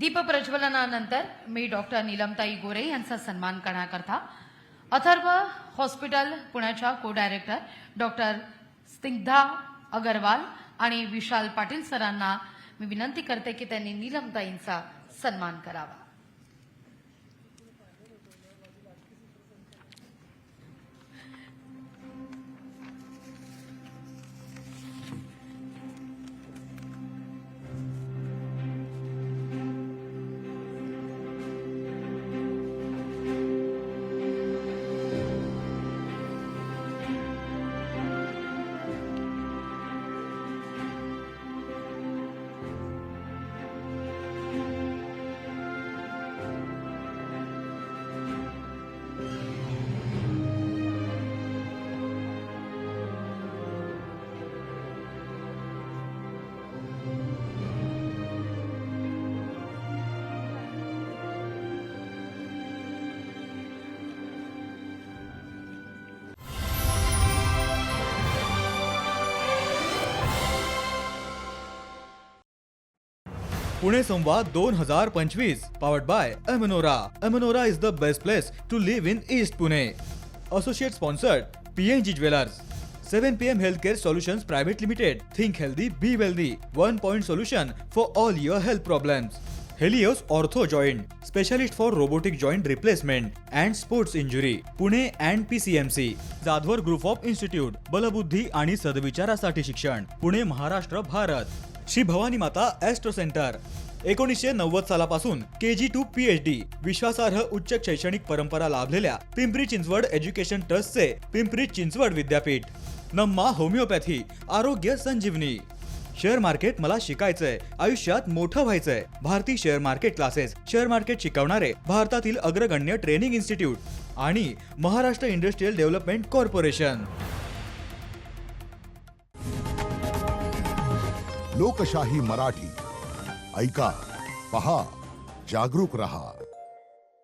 दीप प्रज्वलनानंतर मी doctor नीलमताई गोरे यांचा सन्मान करण्याकरता अथर्व हॉस्पिटल पुण्याच्या को डायरेक्टर डॉक्टर स्निग्धा अगरवाल आणि विशाल पाटील सरांना मी विनंती करते की त्यांनी नीलमताईंचा सन्मान करावा। पुणे संवाद 2025 powered by Amanora. Amanora is the best place to live in East Pune. Associate sponsored PNG Jewelers. 7 PM Healthcare Solutions Private Limited. Think healthy, be wealthy. One point solution for all your health problems. Helios Ortho Joint, specialist for robotic joint replacement and sports injury. Pune and PCMC. Jadhavar Group of Institute. बलबुद्धी आणि सद्विचारासाठी शिक्षण. पुणे महाराष्ट्र भारत. श्री भवानी माता astro centre 1990 सालापासून KG to PhD विश्वासार्ह उच्च शैक्षणिक परंपरा लाभलेल्या Pimpri Chinchwad education ट्रस्टचे पिंपरी चिंचवड विद्यापीठ। नम्मा होमिओपॅथी आरोग्य संजीवनी। शेअर मार्केट मला शिकायचंय, आयुष्यात मोठं व्हायचंय। Bharati share market classes, share market शिकवणारे भारतातील अग्रगण्य ट्रेनिंग इन्स्टिट्यूट आणि महाराष्ट्र इंडस्ट्रियल डेव्हलपमेंट कॉर्पोरेशन। लोकशाही मराठी ऐका, पहा, जागरूक रहा।